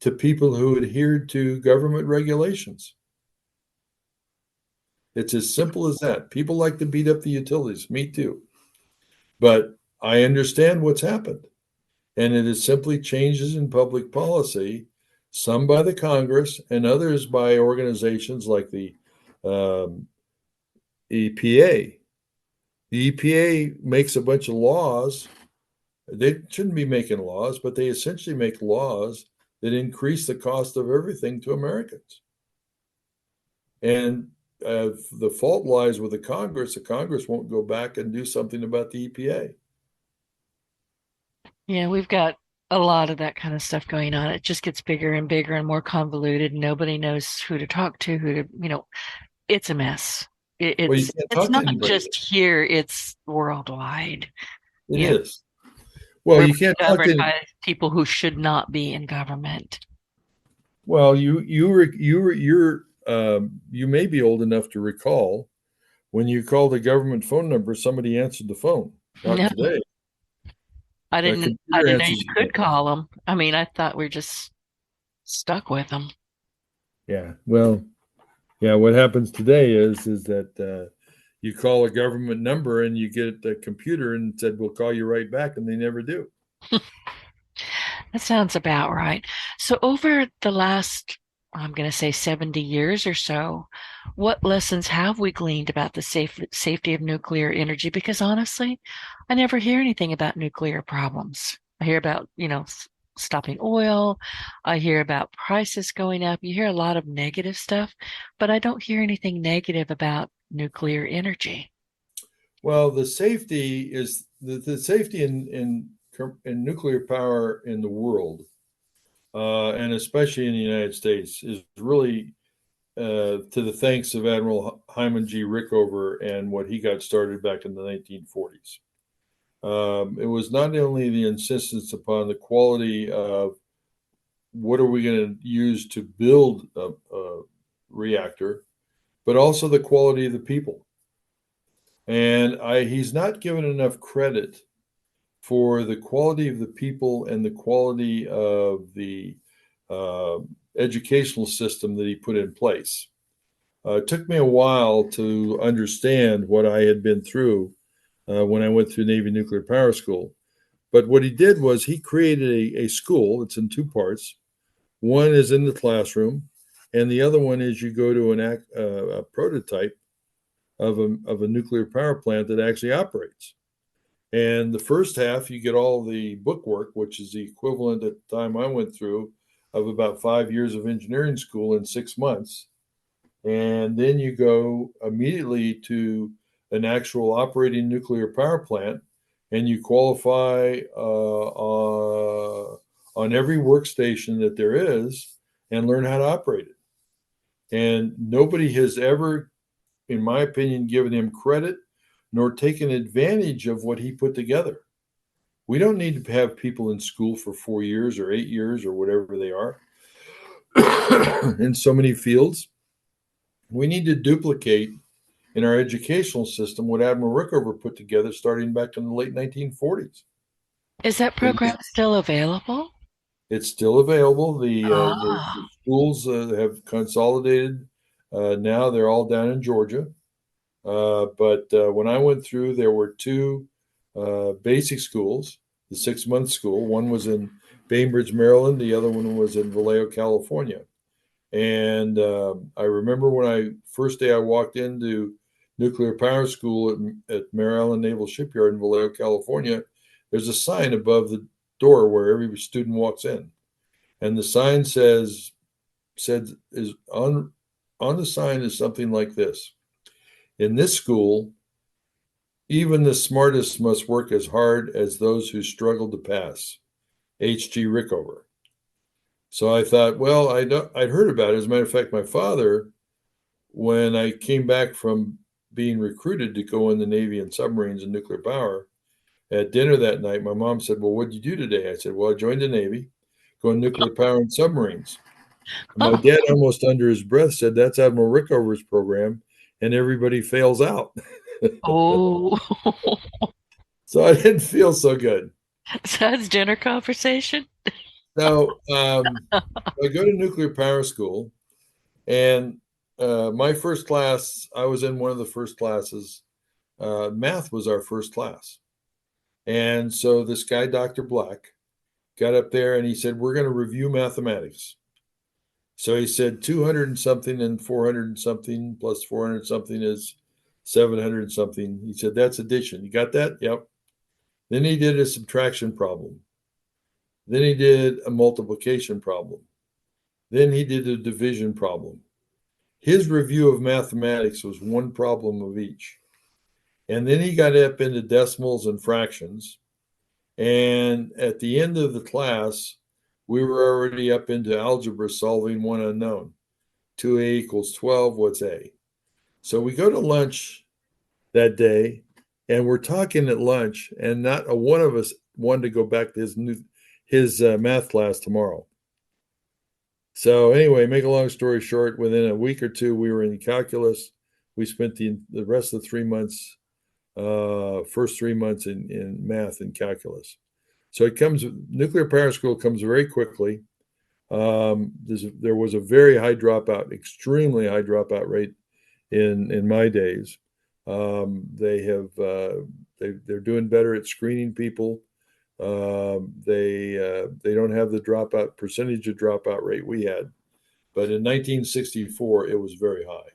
to people who adhered to government regulations. It's as simple as that. People like to beat up the utilities. Me too. But I understand what's happened. And it is simply changes in public policy, some by the Congress and others by organizations like the um, EPA. The EPA makes a bunch of laws. They shouldn't be making laws, but they essentially make laws that increase the cost of everything to Americans. And the fault lies with the Congress. The Congress won't go back and do something about the EPA. Yeah, we've got a lot of that kind of stuff going on. It just gets bigger and bigger and more convoluted. Nobody knows who to talk to, it's a mess. Well, you It's can't it's talk to not anybody. just here, it's worldwide. It Yeah, is. Well, we're you can't talk governed to any. by people who should not be in government. Well, you may be old enough to recall when you called the government phone number, somebody answered the phone. Not No, today. A I computer didn't know you answers the could phone. call them. I mean, I thought we're just stuck with them. Yeah. Well, yeah. What happens today is that you call a government number and you get a computer and said, "We'll call you right back," and they never do. That sounds about right. So over the last, I'm going to say 70 years or so, what lessons have we gleaned about the safety of nuclear energy? Because honestly, I never hear anything about nuclear problems. I hear about, stopping oil. I hear about prices going up. You hear a lot of negative stuff, but I don't hear anything negative about nuclear energy. Well, the safety in nuclear power in the world, and especially in the United States, is really to the thanks of Admiral Hyman G. Rickover and what he got started back in the 1940s. It was not only the insistence upon the quality of what are we going to use to build a reactor, but also the quality of the people. And he's not given enough credit for the quality of the people and the quality of the uh, educational system that he put in place. It took me a while to understand what I had been through when I went through Navy Nuclear Power School. But what he did was he created a school. It's in two parts. One is in the classroom, and the other one is you go to a prototype of a nuclear power plant that actually operates. And the first half, you get all the book work, which is the equivalent at the time I went through of about 5 years of engineering school in 6 months. And then you go immediately to an actual operating nuclear power plant and you qualify on every workstation that there is and learn how to operate it. And nobody has ever, in my opinion, given him credit nor taken advantage of what he put together. We don't need to have people in school for 4 years or 8 years or whatever they are in so many fields. We need to duplicate in our educational system what Admiral Rickover put together starting back in the late 1940s. Is that program still available? It's still available. The Ah, schools have consolidated. Now they're all down in Georgia. But when I went through, there were two basic schools, the 6 month school. One was in Bainbridge, Maryland. The other one was in Vallejo, California. And I remember when first day I walked into nuclear power school at Mare Island Naval Shipyard in Vallejo, California, there's a sign above the door where every student walks in. And the sign said is on the sign is something like this. In this school, even the smartest must work as hard as those who struggle to pass. H.G. Rickover. So I thought, well, I'd heard about it. As a matter of fact, my father, when I came back from being recruited to go in the Navy and submarines and nuclear power, at dinner that night, my mom said, "Well, what did you do today?" I said, "Well, I joined the Navy, going nuclear power and submarines." And my dad, almost under his breath, said, "That's Admiral Rickover's program, and everybody fails out." oh, So I didn't feel so good. so that's dinner conversation? So I go to nuclear power school, and my first class, I was in one of the first classes. Math was our first class. And so this guy, Dr. Black, got up there and he said, "We're going to review mathematics." So he said 200 and something and 400 and something plus 400 something is 700 and something. He said, "That's addition. You got that?" Yep. Then he did a subtraction problem. Then he did a multiplication problem. Then he did a division problem. His review of mathematics was one problem of each. And then he got up into decimals and fractions. And at the end of the class, we were already up into algebra solving one unknown. 2a equals 12, what's a? So we go to lunch that day, and we're talking at lunch, and not a one of us wanted to go back to his math class tomorrow. So anyway, make a long story short, within a week or two, we were in calculus. We spent the rest of the 3 months, first 3 months in math and calculus. So nuclear power school comes very quickly. There was a very high dropout, extremely high dropout rate in my days. They're doing better at screening people. They don't have the percentage of dropout rate we had, but in 1964 it was very high.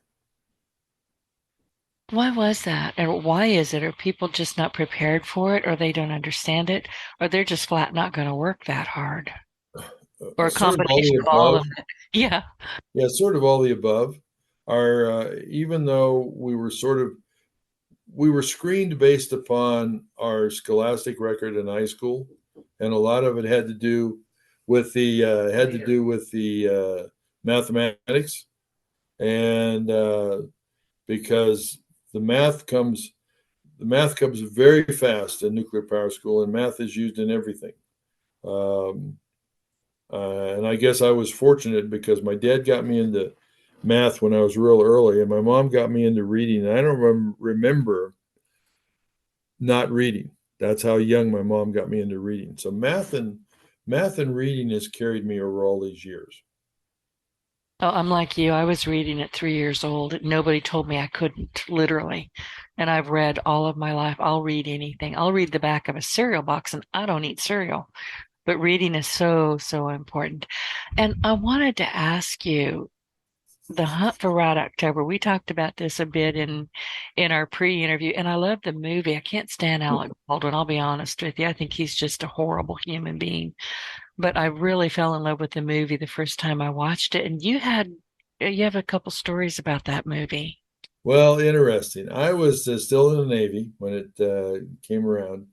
Why was that? And why is it? Are people just not prepared for it, or they don't understand it, or they're just flat not going to work that hard? Or a combination of all of it? Yeah. Yeah, sort of all the above. Even though we were screened based upon our scholastic record in high school, and a lot of it had to do with the mathematics, and because the math comes very fast in nuclear power school, and math is used in everything. And I guess I was fortunate because my dad got me into math when I was real early, and my mom got me into reading. And I don't remember not reading. That's how young my mom got me into reading. So math and reading has carried me over all these years. Oh, I'm like you. I was reading at 3 years old. Nobody told me I couldn't, literally. And I've read all of my life. I'll read anything. I'll read the back of a cereal box, and I don't eat cereal. But reading is so, so important. And I wanted to ask you, the Hunt for Red October, we talked about this a bit in our pre-interview, and I love the movie. I can't stand Alec Baldwin, I'll be honest with you. I think he's just a horrible human being. But I really fell in love with the movie the first time I watched it. And you have a couple stories about that movie. Well, interesting. I was still in the Navy when it came around.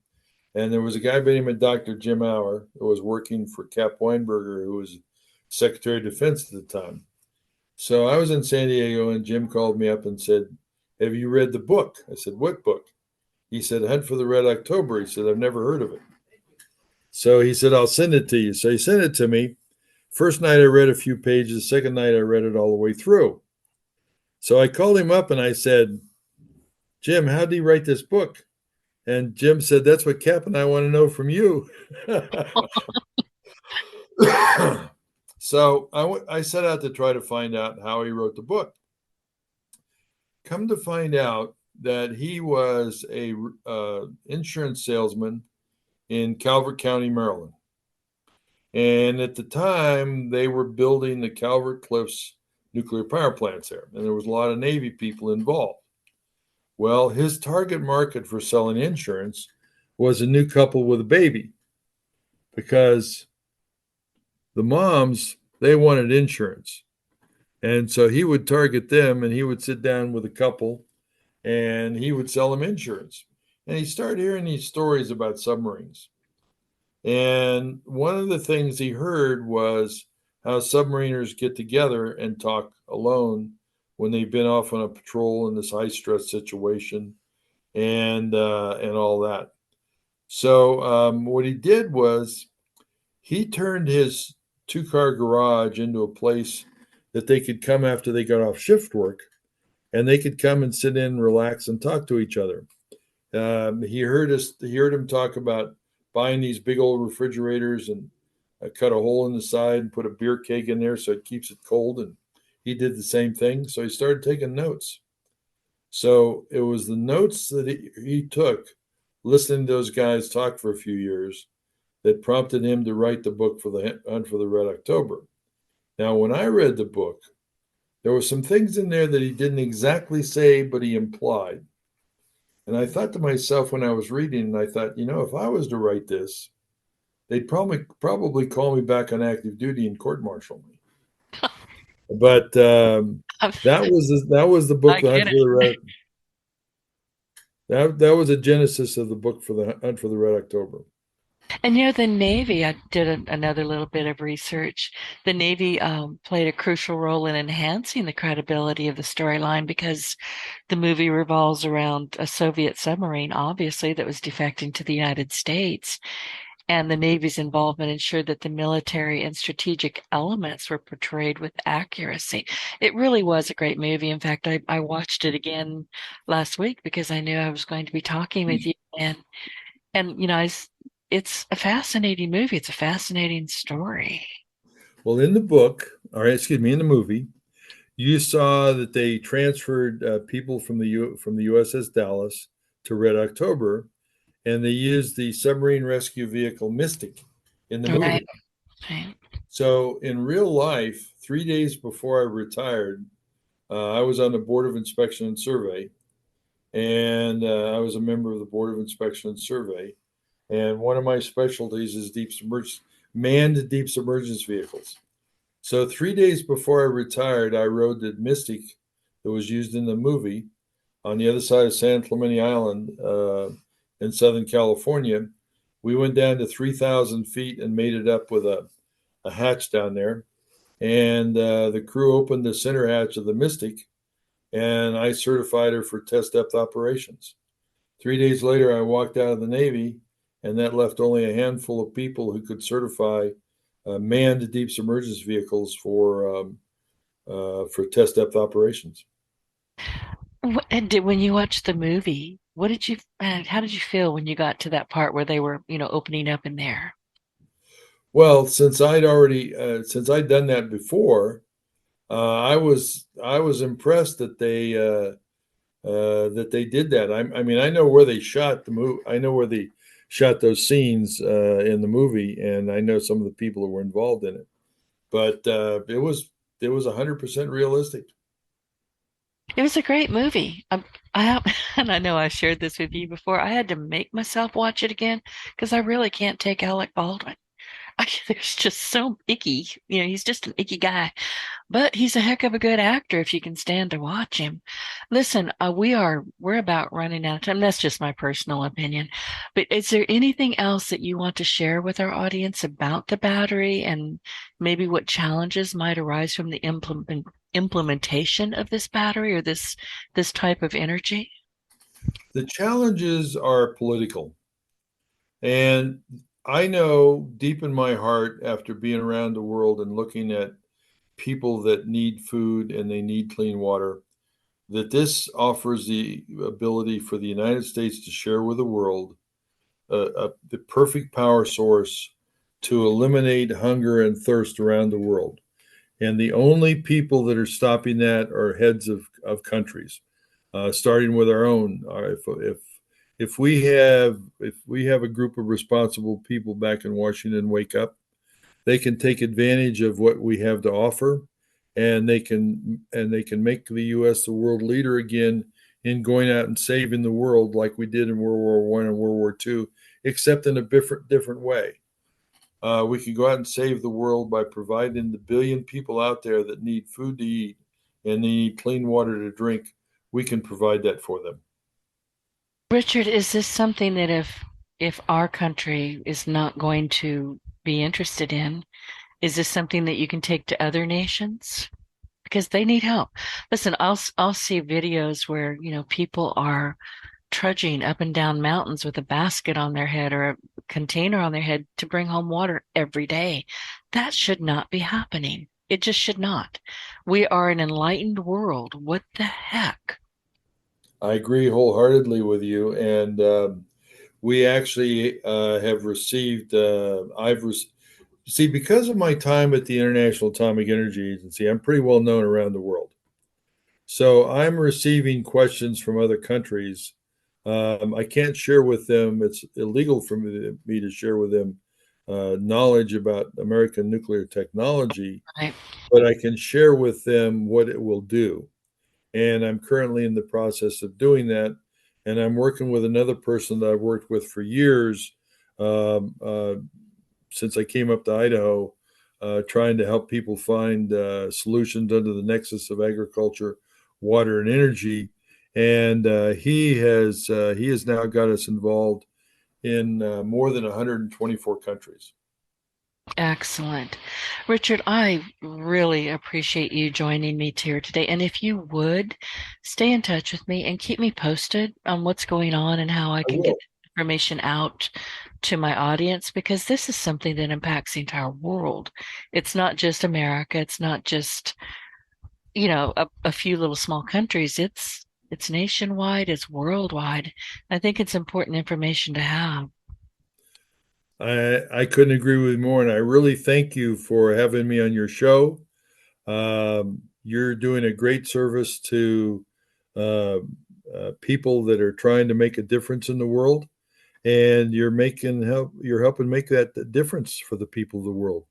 And there was a guy by the name of Dr. Jim Auer who was working for Cap Weinberger, who was Secretary of Defense at the time. So I was in San Diego, and Jim called me up and said, "Have you read the book?" I said, "What book?" He said, "Hunt for the Red October." He said, "I've never heard of it." So he said, "I'll send it to you." So he sent it to me. First night I read a few pages. Second night I read it all the way through. So I called him up and I said, "Jim, how did he write this book?" And Jim said, "That's what Cap and I want to know from you." So I set out to try to find out how he wrote the book. Come to find out that he was a insurance salesman in Calvert County, Maryland. And at the time, they were building the Calvert Cliffs nuclear power plants there. And there was a lot of Navy people involved. Well, his target market for selling insurance was a new couple with a baby, because the moms, they wanted insurance. And so he would target them, and he would sit down with a couple and he would sell them insurance. And he started hearing these stories about submarines. And one of the things he heard was how submariners get together and talk alone when they've been off on a patrol in this high stress situation, and all that. So what he did was he turned his 2-car garage into a place that they could come after they got off shift work, and they could come and sit in, relax, and talk to each other. He heard him talk about buying these big old refrigerators and cut a hole in the side and put a beer keg in there so it keeps it cold. And he did the same thing. So he started taking notes. So it was the notes that he took, listening to those guys talk for a few years, that prompted him to write the book for the Hunt for the Red October. Now, when I read the book, there were some things in there that he didn't exactly say, but he implied. And I thought to myself when I was reading, and I thought, if I was to write this, they'd probably call me back on active duty and court martial me. But that was the book, I The Hunt get for it. the Red. That was a genesis of the book for the Hunt for the Red October. And the Navy, I did another little bit of research. The Navy played a crucial role in enhancing the credibility of the storyline because the movie revolves around a Soviet submarine, obviously, that was defecting to the United States. And the Navy's involvement ensured that the military and strategic elements were portrayed with accuracy. It really was a great movie. In fact, I watched it again last week because I knew I was going to be talking with you. And it's a fascinating movie. It's a fascinating story. Well, in the book, or excuse me, in the movie, you saw that they transferred people from the USS Dallas to Red October, and they used the submarine rescue vehicle Mystic in the Right. movie. Right. So in real life, 3 days before I retired, I was on the Board of Inspection and Survey, and I was a member of the Board of Inspection and Survey. And one of my specialties is manned deep submergence vehicles. So 3 days before I retired, I rode the Mystic that was used in the movie on the other side of San Clemente Island in Southern California. We went down to 3,000 feet and made it up with a hatch down there. And the crew opened the center hatch of the Mystic, and I certified her for test depth operations. 3 days later, I walked out of the Navy, and that left only a handful of people who could certify manned deep submergence vehicles for test depth operations. When you watched the movie, how did you feel when you got to that part where they were, opening up in there? Well, since I'd done that before, I was impressed that they did that. I mean, I know where they shot the movie. I know where they shot those scenes in the movie, and I know some of the people who were involved in it. But it was 100% realistic. It was a great movie. I have, and I know I shared this with you before. I had to make myself watch it again because I really can't take Alec Baldwin. There's just so icky. He's just an icky guy. But he's a heck of a good actor if you can stand to watch him. Listen, we're about running out of time. That's just my personal opinion. But is there anything else that you want to share with our audience about the battery and maybe what challenges might arise from the implementation of this battery or this type of energy? The challenges are political. And I know deep in my heart, after being around the world and looking at people that need food and they need clean water, that this offers the ability for the United States to share with the world the perfect power source to eliminate hunger and thirst around the world. And the only people that are stopping that are heads of countries, starting with our own. If we have a group of responsible people back in Washington wake up, they can take advantage of what we have to offer, and they can make the U.S. the world leader again in going out and saving the world like we did in World War I and World War II, except in a different way. We can go out and save the world by providing the billion people out there that need food to eat and they need clean water to drink. We can provide that for them. Richard, is this something that if our country is not going to be interested in, is this something that you can take to other nations? Because they need help. Listen, I'll see videos where, people are trudging up and down mountains with a basket on their head or a container on their head to bring home water every day. That should not be happening. It just should not. We are an enlightened world. What the heck? I agree wholeheartedly with you. And we actually have received, see, because of my time at the International Atomic Energy Agency, I'm pretty well known around the world. So I'm receiving questions from other countries. I can't share with them, it's illegal for me to share with them knowledge about American nuclear technology, Right. but I can share with them what it will do. And I'm currently in the process of doing that. And I'm working with another person that I've worked with for years, since I came up to Idaho, trying to help people find solutions under the nexus of agriculture, water, and energy. And he has now got us involved in more than 124 countries. Excellent. Richard, I really appreciate you joining me here today. And if you would, stay in touch with me and keep me posted on what's going on and how I can get information out to my audience, because this is something that impacts the entire world. It's not just America. It's not just, a few little small countries. It's nationwide. It's worldwide. I think it's important information to have. I couldn't agree with you more, and I really thank you for having me on your show. You're doing a great service to people that are trying to make a difference in the world, and you're helping make that difference for the people of the world.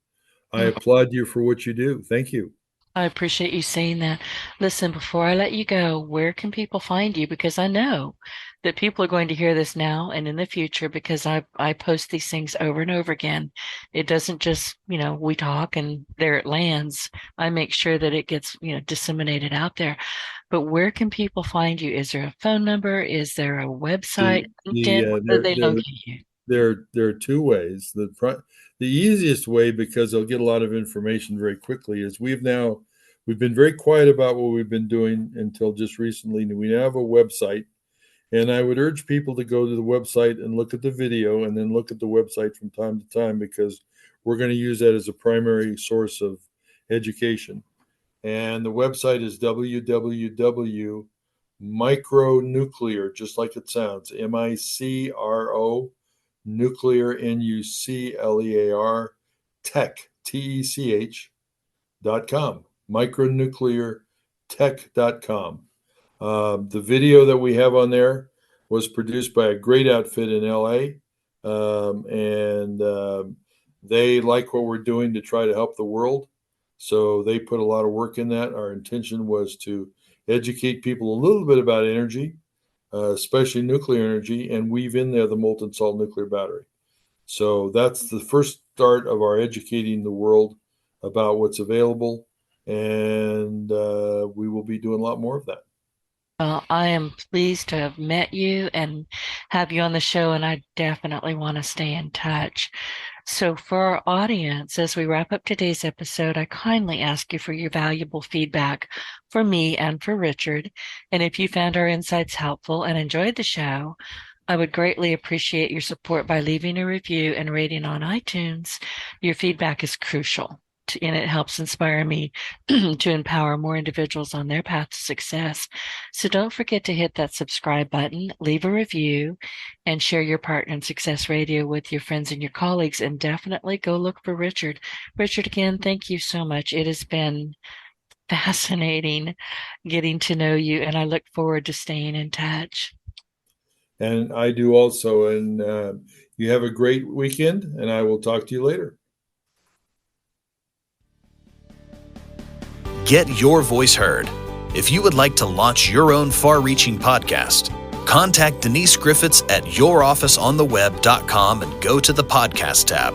I applaud you for what you do. Thank you. I appreciate you saying that. Listen, before I let you go, where can people find you? Because I know that people are going to hear this now and in the future, because I post these things over and over again. It doesn't just, we talk and there it lands. I make sure that it gets, disseminated out there. But where can people find you? Is there a phone number? Is there a website? LinkedIn? Where do they locate you? There are two ways. The easiest way, because they'll get a lot of information very quickly, is we've been very quiet about what we've been doing until just recently. We now have a website, and I would urge people to go to the website and look at the video and then look at the website from time to time, because we're going to use that as a primary source of education. And the website is www.micronuclear, just like it sounds, MICRO, nuclear, NUCLEAR, tech, TECH.com, micronucleartech.com. The video that we have on there was produced by a great outfit in LA, and they like what we're doing to try to help the world. So they put a lot of work in that. Our intention was to educate people a little bit about energy, especially nuclear energy, and weave in there the molten salt nuclear battery. So that's the first start of our educating the world about what's available, and we will be doing a lot more of that. Well, I am pleased to have met you and have you on the show, and I definitely want to stay in touch. So for our audience, as we wrap up today's episode, I kindly ask you for your valuable feedback for me and for Richard. And if you found our insights helpful and enjoyed the show, I would greatly appreciate your support by leaving a review and rating on iTunes. Your feedback is crucial, and it helps inspire me to empower more individuals on their path to success. So don't forget to hit that subscribe button, leave a review, and share your Partner in Success Radio with your friends and your colleagues. And definitely go look for Richard. Richard, again, thank you so much. It has been fascinating getting to know you, and I look forward to staying in touch. And I do also. And you have a great weekend, and I will talk to you later. Get your voice heard. If you would like to launch your own far-reaching podcast, contact Denise Griffitts at yourofficeontheweb.com and go to the podcast tab.